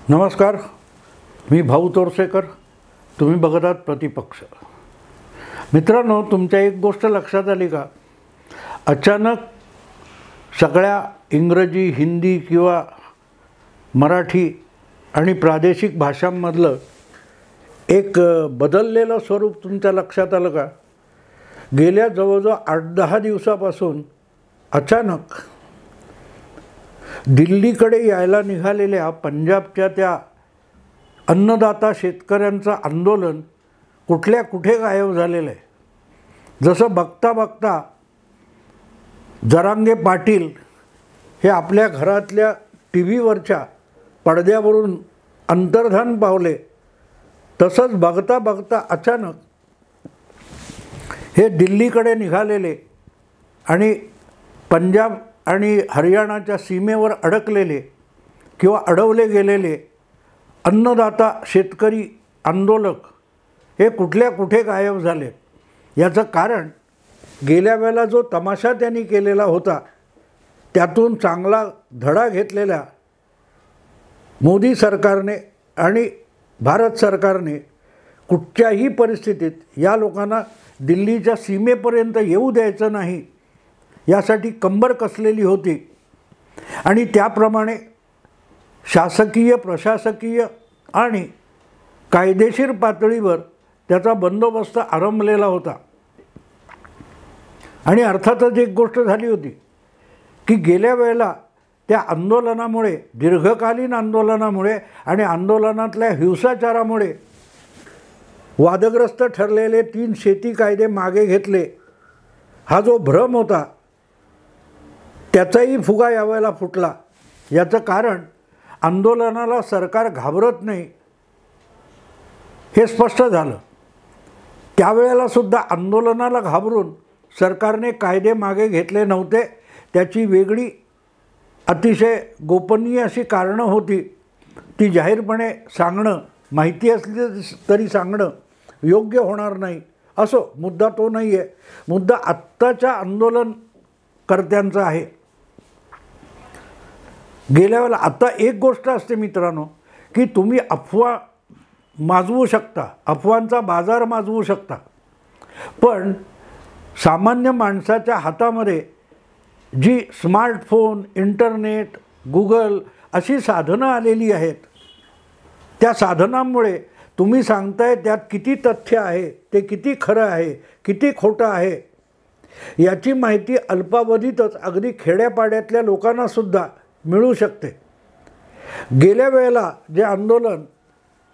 नमस्कार, मी भाऊ तोरसेकर. तुम्ही बघत आहात प्रतिपक्ष. मित्रांनो, तुमच्या एक गोष्ट लक्षात आली का? अचानक सगळ्या इंग्रजी, हिंदी किंवा मराठी आणि प्रादेशिक भाषांमधलं एक बदललेलं स्वरूप तुमच्या लक्षात आलं का? गेल्या जवळजवळ 8-10 दिवसापासून अचानक दिल्लीकडे यायला निघालेल्या पंजाबच्या त्या अन्नदाता शेतकऱ्यांचं आंदोलन कुठे गायब झालेलं आहे. जसं बघता बघता जरांगे पाटील हे आपल्या घरातल्या टीव्हीवरच्या पडद्यावरून अंतर्धान पावले, तसंच बघता बघता अचानक हे दिल्लीकडे निघालेले आणि पंजाब आणि हरियाणाच्या सीमेवर अडकलेले किंवा अडवले गेलेले अन्नदाता शेतकरी आंदोलक हे कुठे गायब झाले. याचं कारण गेल्या वेळेला जो तमाशा त्यांनी केलेला होता त्यातून चांगला धडा घेतलेल्या मोदी सरकारने आणि भारत सरकारने कुठच्याही परिस्थितीत या लोकांना दिल्लीच्या सीमेपर्यंत येऊ द्यायचं नाही यासाठी कंबर कसलेली होती. आणि त्याप्रमाणे शासकीय, प्रशासकीय आणि कायदेशीर पातळीवर त्याचा बंदोबस्त आरंभलेला होता. आणि अर्थातच एक गोष्ट झाली होती की गेल्या वेळेला त्या आंदोलनामुळे, दीर्घकालीन आंदोलनामुळे आणि आंदोलनातल्या हिंसाचारामुळे वादग्रस्त ठरलेले 3 शेती कायदे मागे घेतले. हा जो भ्रम होता त्याचाही फुगा यावेळेला फुटला. याचं कारण आंदोलनाला सरकार घाबरत नाही हे स्पष्ट झालं. त्यावेळेलासुद्धा आंदोलनाला घाबरून सरकारने कायदे मागे घेतले नव्हते. त्याची वेगळी अतिशय गोपनीय अशी कारणं होती. ती जाहीरपणे सांगणं, माहिती असली तरी सांगणं योग्य होणार नाही. असो, मुद्दा तो नाही आहे. मुद्दा आत्ताच्या आंदोलनकर्त्यांचा आहे. गेल्या वेळेला आता एक गोष्ट असते मित्रांनो की तुम्ही अफवा माजवू शकता, अफवांचा बाजार माजवू शकता, पण सामान्य माणसाच्या हातामध्ये जी स्मार्टफोन, इंटरनेट, गुगल अशी साधनं आलेली आहेत, त्या साधनांमुळे तुम्ही सांगताय त्यात किती तथ्य आहे, ते किती खरं आहे, किती खोटं आहे याची माहिती अल्पावधीतच अगदी खेड्यापाड्यातल्या लोकांनासुद्धा मिळू शकते. गेल्या वेळेला जे आंदोलन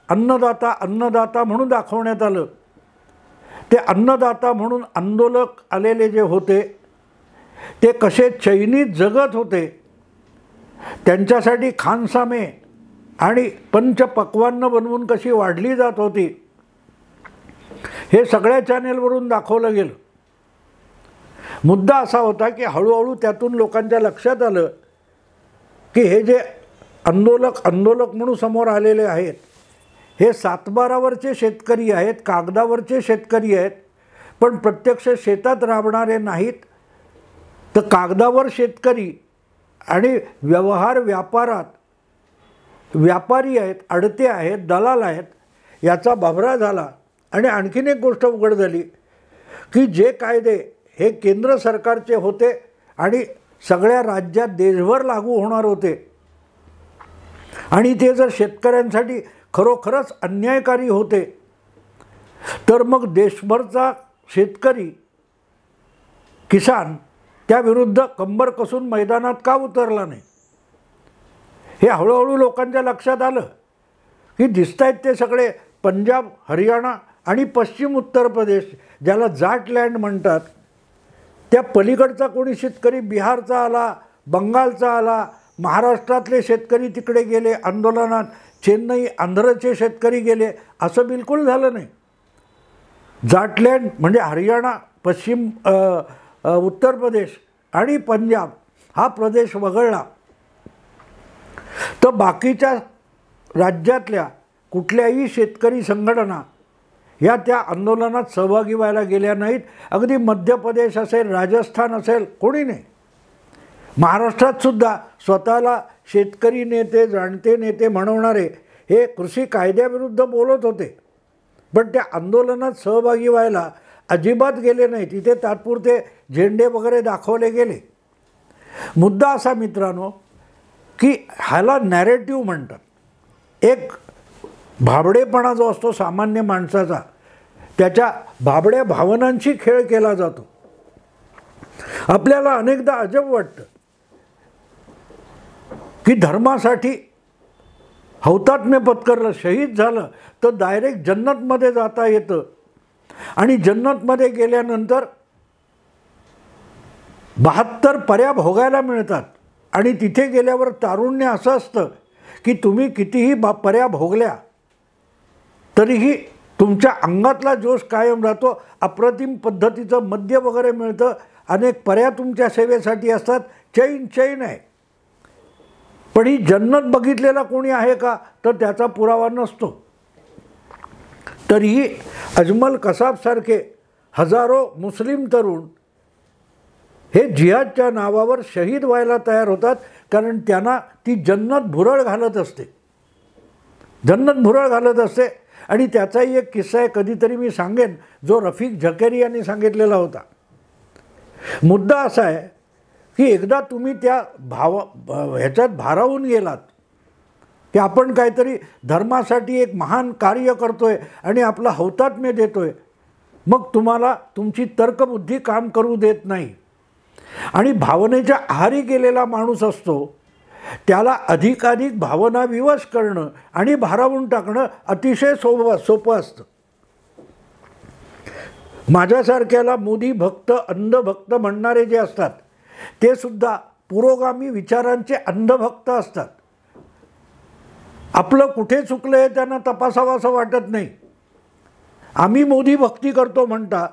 अन्नदाता म्हणून दाखवण्यात आलं, ते अन्नदाता म्हणून आंदोलक आलेले जे होते ते कसे चैनीत जगत होते, त्यांच्यासाठी खानसामे आणि पंचपक्वान्न बनवून कशी वाढली जात होती, हे सगळ्या चॅनेलवरून दाखवलं गेलं. मुद्दा असा होता की हळूहळू त्यातून लोकांच्या लक्षात आलं की हे जे आंदोलक म्हणून समोर आलेले आहेत हे सातबारावरचे शेतकरी आहेत, कागदावरचे शेतकरी आहेत, पण प्रत्यक्ष शेतात राबणारे नाहीत. तर कागदावर शेतकरी आणि व्यापारात व्यापारी आहेत, अडते आहेत, दलाल आहेत, याचा भभरा झाला. आणि आणखीन एक गोष्ट उघड झाली की जे कायदे हे केंद्र सरकारचे होते आणि सगळ्या राज्यात देशभर लागू होणार होते आणि ते जर शेतकऱ्यांसाठी खरोखरच अन्यायकारी होते, तर मग देशभरचा शेतकरी, किसान त्याविरुद्ध कंबर कसून मैदानात का उतरला नाही? हे हळूहळू लोकांच्या लक्षात आलं की दिसतायत ते सगळे पंजाब, हरियाणा आणि पश्चिम उत्तर प्रदेश, ज्याला जाट लँड म्हणतात, त्या पलीकडचा कोणी शेतकरी बिहारचा आला, बंगालचा आला, महाराष्ट्रातले शेतकरी तिकडे गेले आंदोलनात, चेन्नई, आंध्रचे शेतकरी गेले, असं बिलकुल झालं नाही. जाटलँड म्हणजे हरियाणा, पश्चिम उत्तर प्रदेश आणि पंजाब हा प्रदेश वगळला तर बाकीच्या राज्यातल्या कुठल्याही शेतकरी संघटना या त्या आंदोलनात सहभागी व्हायला गेल्या नाहीत. अगदी मध्य प्रदेश असेल, राजस्थान असेल, कोणी नाही. महाराष्ट्रात सुद्धा स्वतःला शेतकरी नेते, जाणते नेते म्हणवणारे हे कृषी कायद्याविरुद्ध बोलत होते, पण त्या आंदोलनात सहभागी व्हायला अजिबात गेले नाही. तिथे तात्पुरते झेंडे वगैरे दाखवले गेले. मुद्दा असा मित्रांनो की ह्याला नॅरेटिव्ह म्हणतात. एक भाबडेपणा जो असतो सामान्य माणसाचा, त्याच्या भाबड्या भावनांशी खेळ केला जातो. आपल्याला अनेकदा अजब वाटतं की धर्मासाठी हौतात्म्य पत्करलं, शहीद झालं तर डायरेक्ट जन्नतमध्ये जाता येतं, आणि जन्नतमध्ये गेल्यानंतर 72 पर्या भोगायला मिळतात. आणि तिथे गेल्यावर तारुण्य असं असतं की तुम्ही कितीही पर्या भोगल्या तरीही तुमच्या अंगातला जोश कायम राहतो. अप्रतिम पद्धतीचं मद्य वगैरे मिळतं, अनेक पर्या तुमच्या सेवेसाठी असतात, चैन आहे. पण ही जन्नत बघितलेला कोणी आहे का, तर त्याचा पुरावा नसतो. तरीही अजमल कसाबसारखे हजारो मुस्लिम तरुण हे जिहादच्या नावावर शहीद व्हायला तयार होतात, कारण त्यांना ती जन्नत भुरळ घालत असते, जन्नत भुरळ घालत असते. आणि त्याचाही एक किस्सा आहे, कधीतरी मी सांगेन, जो रफिक झकेरी यांनी सांगितलेला होता. मुद्दा असा आहे की एकदा तुम्ही त्या ह्याच्यात भारावून गेलात की आपण काहीतरी धर्मासाठी एक महान कार्य करतोय आणि आपला हौतात्म्य देतोय, मग तुम्हाला तुमची तर्कबुद्धी काम करू देत नाही. आणि भावनेच्या आहारी गेलेला माणूस असतो, त्याला अधिकाधिक भावना विवश करणं आणि भारावून टाकणं अतिशय सोपं असतं. माझ्यासारख्याला मोदी भक्त, अंधभक्त म्हणणारे जे असतात ते सुद्धा पुरोगामी विचारांचे अंधभक्त असतात. आपलं कुठे चुकलं हे त्यांना तपासावं असं वाटत नाही. आम्ही मोदी भक्ती करतो म्हणता,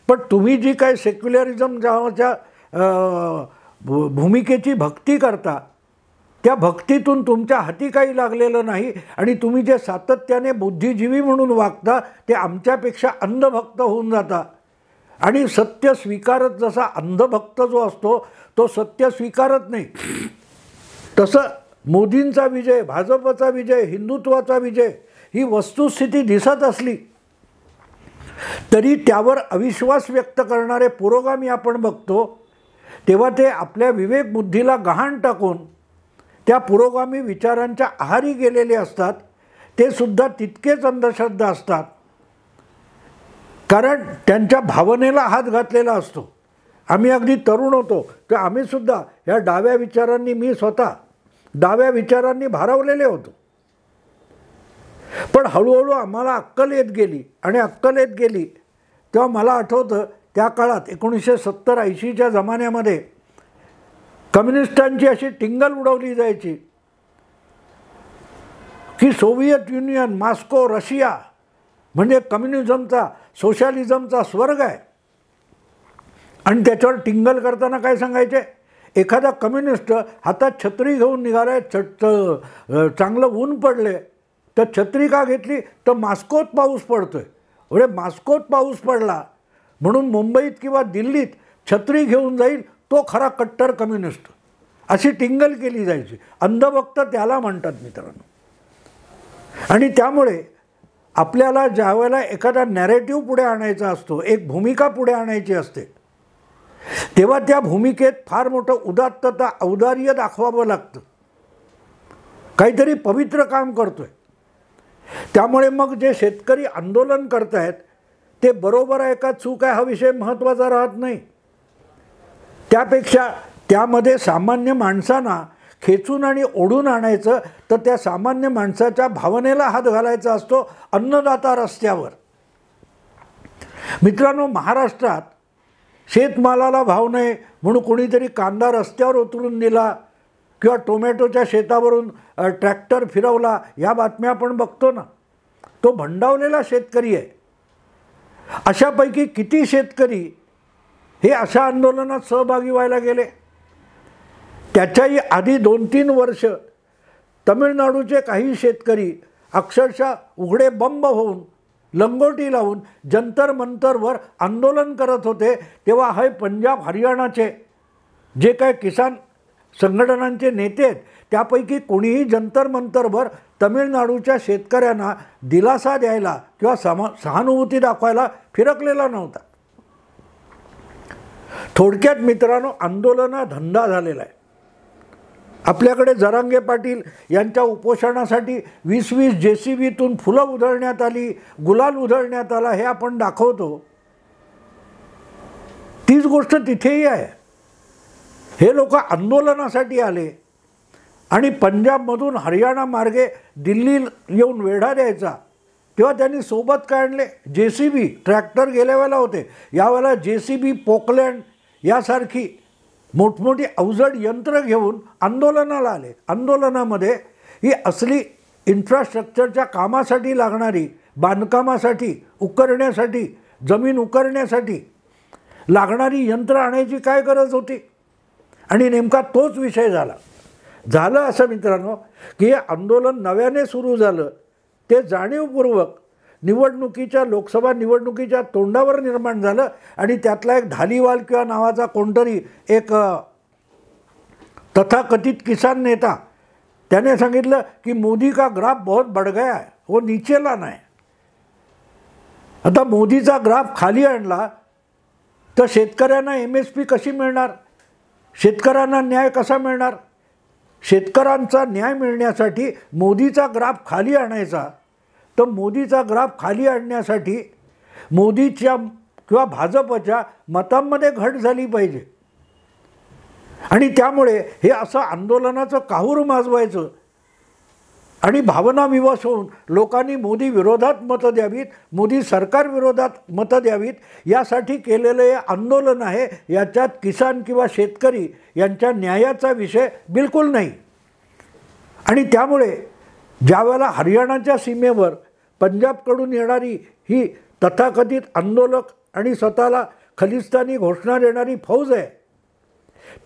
पण तुम्ही जी काय सेक्युलरिझम नावाच्या भूमिकेची भक्ती करता, त्या भक्तीतून तुमच्या हाती काही लागलेलं नाही, आणि तुम्ही जे सातत्याने बुद्धिजीवी म्हणून वागता ते आमच्यापेक्षा अंधभक्त होऊन जाता. आणि सत्य स्वीकारत, जसा अंधभक्त जो असतो तो सत्य स्वीकारत नाही, तसं मोदींचा विजय, भाजपचा विजय, हिंदुत्वाचा विजय ही वस्तुस्थिती दिसत असली तरी त्यावर अविश्वास व्यक्त करणारे पुरोगामी आपण बघतो, तेव्हा ते आपल्या विवेकबुद्धीला गहाण टाकून त्या पुरोगामी विचारांच्या आहारी गेलेले असतात. ते सुद्धा तितकेच अंधश्रद्धा असतात, कारण त्यांच्या भावनेला हात घातलेला असतो. आम्ही अगदी तरुण होतो तर आम्ही सुद्धा ह्या डाव्या विचारांनी, मी स्वतः डाव्या विचारांनी भारावलेले होतो. पण हळूहळू आम्हाला अक्कल येत गेली, आणि अक्कल येत गेली तेव्हा मला आठवतं त्या काळात 1970-80च्या जमान्यामध्ये कम्युनिस्टांची अशी टिंगल उडवली जायची की सोव्हिएत युनियन, मॉस्को, रशिया म्हणजे कम्युनिझमचा, सोशलिझमचा स्वर्ग आहे. आणि त्याच्यावर टिंगल करताना काय सांगायचे, एखादा कम्युनिस्ट हातात छत्री घेऊन निघालाय, चांगलं ऊन पडले तर छत्री का घेतली, तर मॉस्कोत पाऊस पडतोय, एवढे मॉस्कोत पाऊस पडला म्हणून मुंबईत किंवा दिल्लीत छत्री घेऊन जाईल तो खरा कट्टर कम्युनिस्ट, अशी टिंगल केली जायची. अंधभक्त त्याला म्हणतात मित्रांनो. आणि त्यामुळे आपल्याला ज्यावेळेला एखादा नॅरेटिव्ह पुढे आणायचा असतो, एक भूमिका पुढे आणायची असते, तेव्हा त्या भूमिकेत फार मोठं उदात्तता, औदार्य दाखवावं लागतं. काहीतरी पवित्र काम करतोय. त्यामुळे मग जे शेतकरी आंदोलन करतायत ते बरोबर आहे का चूक आहे हा विषय महत्त्वाचा राहत नाही. त्यापेक्षा त्यामध्ये सामान्य माणसांना खेचून आणि ओढून आणायचं, तर त्या सामान्य माणसाच्या भावनेला हात घालायचा असतो. अन्नदाता रस्त्यावर. मित्रांनो, महाराष्ट्रात शेतमालाला भाव नाही म्हणून कोणीतरी कांदा रस्त्यावर उतरून दिला किंवा टोमॅटोच्या शेतावरून ट्रॅक्टर फिरवला, या बातम्या आपण बघतो ना. तो भंडावलेला शेतकरी आहे. अशापैकी किती शेतकरी हे अशा आंदोलनात सहभागी व्हायला गेले. त्याच्याही आधी 2-3 वर्ष तमिळनाडूचे काही शेतकरी अक्षरशः उघडे बंब होऊन, लंगोटी लावून जंतर मंतरवर आंदोलन करत होते. तेव्हा हे पंजाब हरियाणाचे जे काय किसान संघटनांचे नेते आहेत त्यापैकी कोणीही जंतर मंतरवर तमिळनाडूच्या शेतकऱ्यांना दिलासा द्यायला किंवा सहानुभूती दाखवायला फिरकलेला नव्हता. थोडक्यात मित्रांनो, आंदोलन हा धंदा झालेला आहे. आपल्याकडे जरांगे पाटील यांच्या उपोषणासाठी 20-20 JCBतून फुलं उधळण्यात आली, गुलाल उधळण्यात आला, हे आपण दाखवतो. तीच गोष्ट तिथेही आहे. हे लोक आंदोलनासाठी आले आणि पंजाबमधून हरियाणा मार्गे दिल्ली येऊन वेढा द्यायचा, तेव्हा त्यांनी सोबत काय आणले? JCB. ट्रॅक्टर गेल्या वेळेला होते, यावेळेला JCB, पोकलँड यासारखी मोठमोठी अवजड यंत्र घेऊन आंदोलनाला आले. आंदोलनामध्ये ही असली इन्फ्रास्ट्रक्चरच्या कामासाठी लागणारी, बांधकामासाठी, उकरण्यासाठी, जमीन उकरण्यासाठी लागणारी यंत्र आणायची काय गरज होती? आणि नेमका तोच विषय झालं असं मित्रांनो की हे आंदोलन नव्याने सुरू झालं ते जाणीवपूर्वक निवडणुकीच्या, लोकसभा निवडणुकीच्या तोंडावर निर्माण झालं. आणि त्यातला एक धालीवाल किंवा नावाचा कोणतरी एक तथाकथित किसान नेता, त्याने सांगितलं की मोदी का ग्राफ बहुत बढ़ गया है, वो नीचेला नाही. आता मोदीचा ग्राफ खाली आणला तर शेतकऱ्यांना MSP कशी मिळणार? शेतकऱ्यांना न्याय कसा मिळणार? शेतकऱ्यांचा न्याय मिळण्यासाठी मोदीचा ग्राफ खाली आणायचा. तर मोदीचा ग्राफ खाली आणण्यासाठी मोदीच्या किंवा भाजपच्या मतांमध्ये घट झाली पाहिजे. आणि त्यामुळे हे असं आंदोलनाचं काहूर माजवायचं आणि भावनाविवश होऊन लोकांनी मोदी विरोधात मतं द्यावीत, मोदी सरकार विरोधात मतं द्यावीत, यासाठी केलेलं हे आंदोलन आहे. याच्यात किसान किंवा शेतकरी यांच्या न्यायाचा विषय बिलकुल नाही. आणि त्यामुळे ज्यावेळेला हरियाणाच्या सीमेवर पंजाबकडून येणारी ही तथाकथित आंदोलक आणि स्वतःला खलिस्तानी घोषणा देणारी फौज आहे,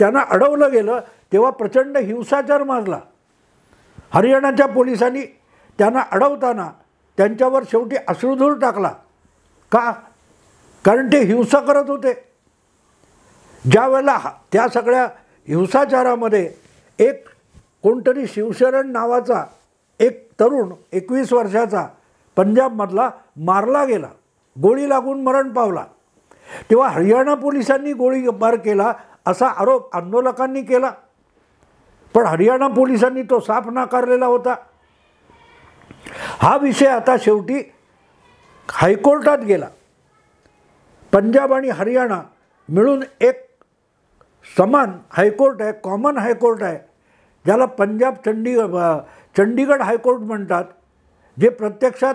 त्यांना अडवलं गेलं तेव्हा प्रचंड हिंसाचार माजला. हरियाणाच्या पोलिसांनी त्यांना अडवताना त्यांच्यावर शेवटी अश्रुधूर टाकला. का? कारण ते हिंसा करत होते. ज्या वेळेला त्या सगळ्या हिंसाचारामध्ये एक कोणतरी शिवशरण नावाचा एक तरुण 21 वर्षाचा पंजाबमधला मारला गेला, गोळी लागून मरण पावला, तेव्हा हरियाणा पोलिसांनी गोळीबार केला असा आरोप आंदोलकांनी केला. पण हरियाणा पोलिसांनी तो साफ नाकारलेला होता. हा विषय आता शेवटी हायकोर्टात गेला. पंजाब आणि हरियाणा मिळून एक समान हायकोर्ट आहे, कॉमन हायकोर्ट आहे, ज्याला पंजाब चंडीगड हायकोर्ट म्हणतात, जे प्रत्यक्षात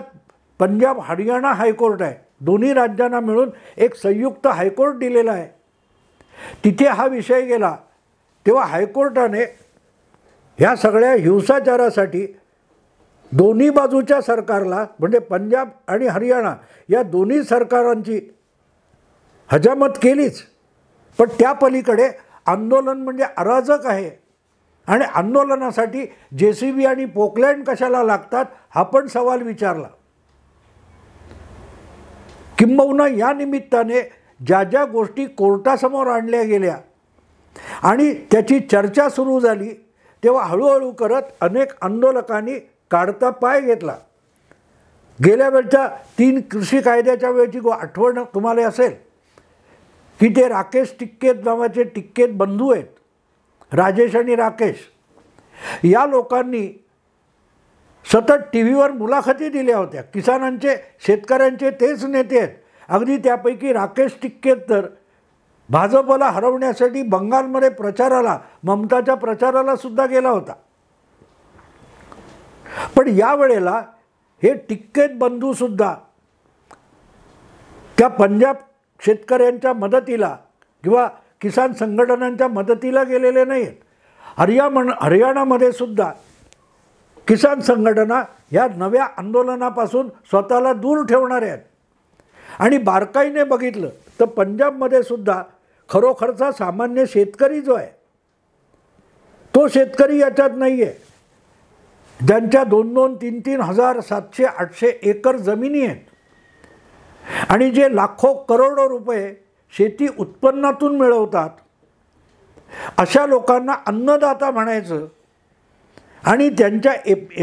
पंजाब हरियाणा हायकोर्ट आहे. दोन्ही राज्यांना मिळून एक संयुक्त हायकोर्ट दिलेला आहे. तिथे हा विषय गेला तेव्हा हायकोर्टाने ह्या सगळ्या हिंसाचारासाठी दोन्ही बाजूच्या सरकारला, म्हणजे पंजाब आणि हरियाणा या दोन्ही सरकारांची हजामत केलीच. पण त्या पलीकडे आंदोलन म्हणजे अराजक आहे आणि आंदोलनासाठी JCB आणि पोकलँड कशाला लागतात हा पण सवाल विचारला. किंबहुना या निमित्ताने ज्या ज्या गोष्टी कोर्टासमोर आणल्या गेल्या आणि त्याची चर्चा सुरू झाली तेव्हा हळूहळू करत अनेक आंदोलकांनी काढता पाय घेतला. गेल्या वेळच्या 3 कृषी कायद्याच्या वेळची आठवण तुम्हाला असेल की ते राकेश टिक्केत नावाचे टिक्केत बंधू आहेत, राजेश आणि राकेश, या लोकांनी सतत TV वर मुलाखती दिल्या होत्या. किसानांचे, शेतकऱ्यांचे तेच नेते आहेत. अगदी त्यापैकी राकेश टिक्केत तर भाजपला हरवण्यासाठी बंगालमध्ये प्रचाराला, ममताच्या प्रचाराला सुद्धा गेला होता. पण यावेळेला हे टिक्केत बंधूसुद्धा त्या पंजाब शेतकऱ्यांच्या मदतीला किंवा किसान संघटनांच्या मदतीला गेलेले नाहीत. हरियाणामध्ये सुद्धा किसान संघटना ह्या नव्या आंदोलनापासून स्वतःला दूर ठेवणार आहेत. आणि बारकाईने बघितलं तर पंजाबमध्ये सुद्धा खरोखरचा सामान्य शेतकरी जो आहे तो शेतकरी याच्यात नाही आहे. ज्यांच्या 2-2, 3-3 हजार, 700-800 एकर जमिनी आहेत आणि जे लाखो करोडो रुपये शेती उत्पन्नातून मिळवतात, अशा लोकांना अन्नदाता म्हणायचं आणि त्यांच्या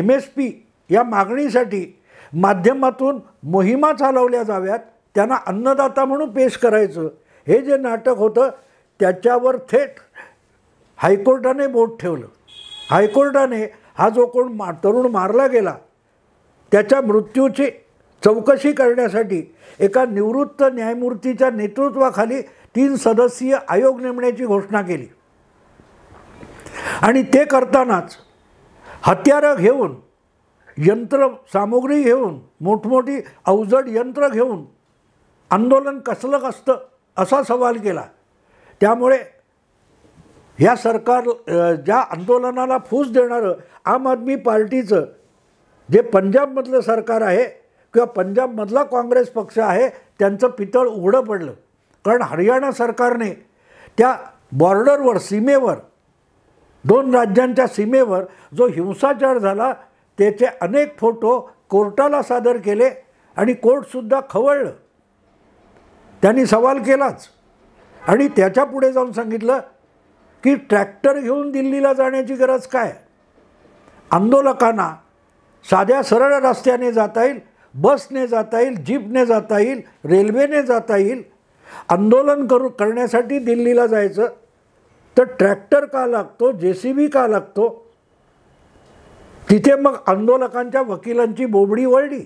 MSP या मागणीसाठी माध्यमातून मोहिमा चालवल्या जाव्यात, त्यांना अन्नदाता म्हणून पेश करायचं, हे जे नाटक होतं त्याच्यावर थेट हायकोर्टाने बोट ठेवलं. हायकोर्टाने हा जो कोण तरुण मारला गेला त्याच्या मृत्यूची चौकशी करण्यासाठी एका निवृत्त न्यायमूर्तीच्या नेतृत्वाखाली 3 सदस्यीय आयोग नेमण्याची घोषणा केली. आणि ते करतानाच हत्यारं घेऊन, यंत्रसामुग्री घेऊन, मोठमोठी अवजड यंत्र घेऊन आंदोलन कसलं असतं असा सवाल केला. त्यामुळे या सरकार ज्या आंदोलनाला फूस देणारं आम आदमी पार्टीचं जे पंजाबमधलं सरकार आहे किंवा पंजाबमधला काँग्रेस पक्ष आहे त्यांचं पितळ उघडं पडलं. कारण हरियाणा सरकारने त्या बॉर्डरवर, सीमेवर, 2 राज्यांच्या सीमेवर जो हिंसाचार झाला त्याचे अनेक फोटो कोर्टाला सादर केले आणि कोर्टसुद्धा खवळलं. त्यांनी सवाल केलाच आणि त्याच्या पुढे जाऊन सांगितलं की ट्रॅक्टर घेऊन दिल्लीला जाण्याची गरज काय, आंदोलकांना साध्या सरळ रस्त्याने जाता येईल, बसने जाता येईल, जीपने जाता येईल, रेल्वेने जाता येईल. आंदोलन करण्यासाठी दिल्लीला जायचं तर ट्रॅक्टर का लागतो, JCB का लागतो. तिथे मग आंदोलकांच्या वकिलांची बोबडी वळली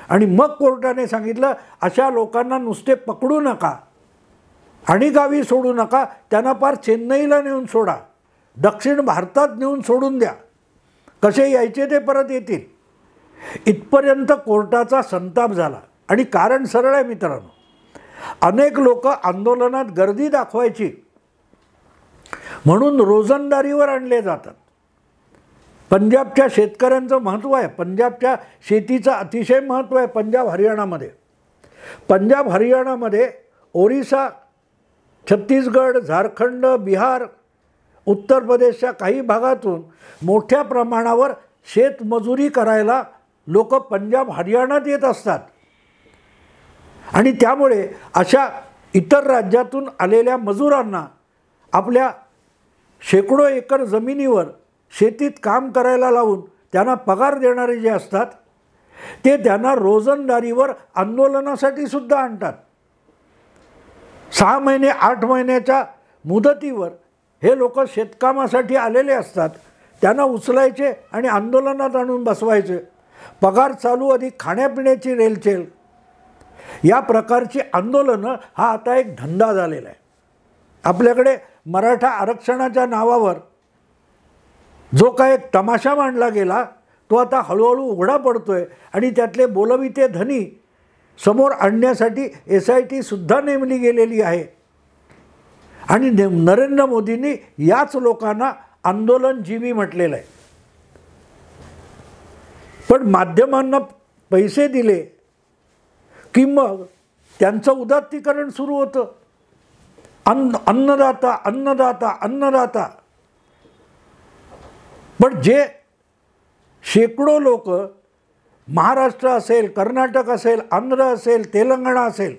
आणि मग कोर्टाने सांगितलं अशा लोकांना नुसते पकडू नका आणि गावी सोडू नका, त्यांना पार चेन्नईला नेऊन सोडा, दक्षिण भारतात नेऊन सोडून द्या, कसे यायचे ते परत येतील. इथपर्यंत कोर्टाचा संताप झाला. आणि कारण सरळ आहे मित्रांनो, अनेक लोक आंदोलनात गर्दी दाखवायची म्हणून रोजंदारीवर आणले जातात. पंजाबच्या शेतकऱ्यांचं महत्त्व आहे, पंजाबच्या शेतीचं अतिशय महत्त्व आहे पंजाब हरियाणामध्ये. पंजाब हरियाणामध्ये ओरिसा, छत्तीसगड, झारखंड, बिहार, उत्तर प्रदेशच्या काही भागातून मोठ्या प्रमाणावर शेतमजुरी करायला लोक पंजाब हरियाणात येत असतात. आणि त्यामुळे अशा इतर राज्यातून आलेल्या मजुरांना आपल्या शेकडो एकर जमिनीवर शेतीत काम करायला लावून त्यांना पगार देणारे जे असतात ते त्यांना रोजंदारीवर आंदोलनासाठी सुद्धा आणतात. 6 महिने 8 महिन्याच्या मुदतीवर हे लोक शेतकामासाठी आलेले असतात, त्यांना उचलायचे आणि आंदोलनात आणून बसवायचे. पगार चालू, अधिक खाण्यापिण्याची रेलचेल, या प्रकारची आंदोलनं हा आता एक धंदा झालेला आहे. आपल्याकडे मराठा आरक्षणाच्या नावावर जो काय एक तमाशा मांडला गेला तो आता हळूहळू उघडा पडतोय आणि त्यातले बोलविते धनी समोर आणण्यासाठी SIT सुद्धा नेमली गेलेली आहे. आणि नरेंद्र मोदींनी याच लोकांना आंदोलनजीवी म्हटलेलं आहे. पण माध्यमांना पैसे दिले की मग त्यांचं उदात्तीकरण सुरू होतं. अन्नदाता अन्नदाता अन्नदाता. पण जे शेकडो लोक महाराष्ट्र असेल, कर्नाटक असेल, आंध्र असेल, तेलंगणा असेल,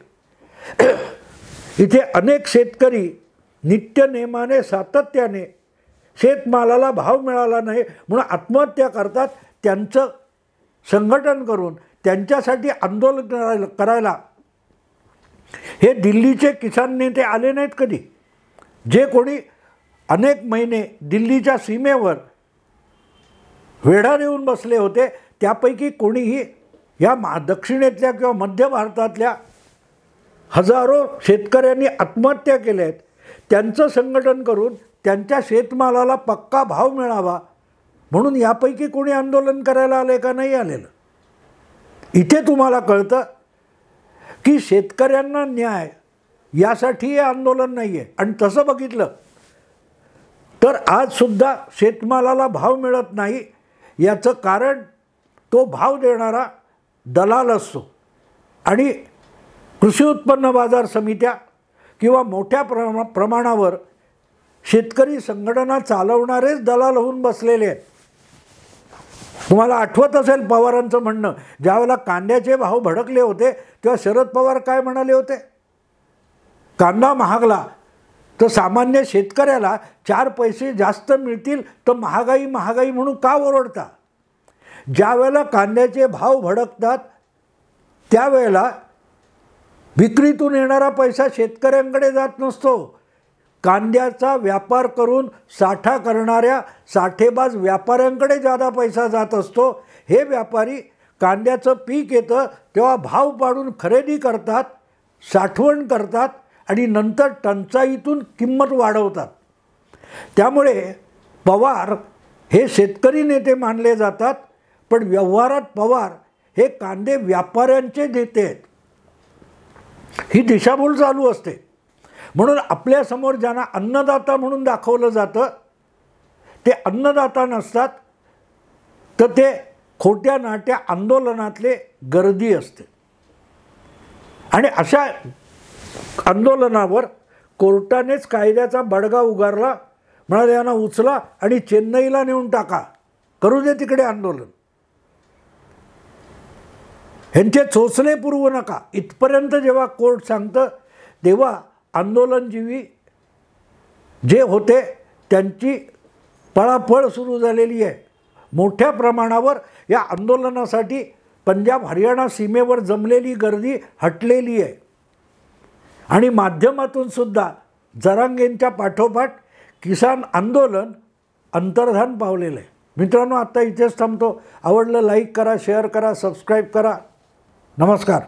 इथे अनेक शेतकरी नित्यनेमाने सातत्याने शेतमालाला भाव मिळाला नाही म्हणून आत्महत्या करतात. त्यांचं संघटन करून त्यांच्यासाठी आंदोलन करायला हे दिल्लीचे किसान नेते आले नाहीत कधी. जे कोणी अनेक महिने दिल्लीच्या सीमेवर वेढा देऊन बसले होते त्यापैकी कोणीही या दक्षिणेतल्या किंवा मध्य भारतातल्या हजारो शेतकऱ्यांनी आत्महत्या केल्या आहेत. त्यांचं संघटन करून त्यांच्या शेतमालाला पक्का भाव मिळावा म्हणून यापैकी कोणी आंदोलन करायला आले का नाही आलेलं. इथे तुम्हाला कळतं की शेतकऱ्यांना न्याय यासाठी हे आंदोलन नाही आहे. आणि तसं बघितलं तर आजसुद्धा शेतमालाला भाव मिळत नाही. याचं कारण तो भाव देणारा दलाल असतो आणि कृषी उत्पन्न बाजार समित्या किंवा मोठ्या प्रमाणावर शेतकरी संघटना चालवणारेच दलाल होऊन बसलेले आहेत. तुम्हाला आठवत असेल पवारांचं म्हणणं, ज्यावेळेला कांद्याचे भाव भडकले होते तेव्हा शरद पवार काय म्हणाले होते, कांदा महागला तर सामान्य शेतकऱ्याला 4 पैसे जास्त मिळतील तर महागाई महागाई म्हणून का ओरडता? ज्या वेळेला कांद्याचे भाव भडकतात त्यावेळेला विक्रीतून येणारा पैसा शेतकऱ्यांकडे जात नसतो. कांद्याचा व्यापार करून साठा करणाऱ्या साठेबाज व्यापाऱ्यांकडे जादा पैसा जात असतो. हे व्यापारी कांद्याचं पीक येतं तेव्हा भाव पाडून खरेदी करतात, साठवण करतात आणि नंतर टंचाईतून किंमत वाढवतात. त्यामुळे पवार हे शेतकरी नेते मानले जातात, पण व्यवहारात पवार हे कांदे व्यापाऱ्यांचे नेते आहेत. ही दिशाभूल चालू असते. म्हणून आपल्यासमोर ज्यांना अन्नदाता म्हणून दाखवलं जातं ते अन्नदाता नसतात, तर ते खोट्या नाट्या आंदोलनातले गर्दी असते. आणि अशा आंदोलनावर कोर्टानेच कायद्याचा बडगा उगारला. म्हणाले यांना उचला आणि चेन्नईला नेऊन टाका, करू दे तिकडे आंदोलन, ह्यांचे चोचले पुरवू नका. इथपर्यंत जेव्हा कोर्ट सांगतं तेव्हा आंदोलनजीवी जे होते त्यांची पळापळ सुरू झालेली आहे. मोठ्या प्रमाणावर या आंदोलनासाठी पंजाब हरियाणा सीमेवर जमलेली गर्दी हटलेली आहे. आणि माध्यमातून सुद्धा जरांगेंच्या पाठोपाठ किसान आंदोलन अंतर्धान पावलेलं आहे. मित्रांनो, आत्ता इथेच थांबतो. आवडलं लाईक करा, शेअर करा, सबस्क्राईब करा. नमस्कार.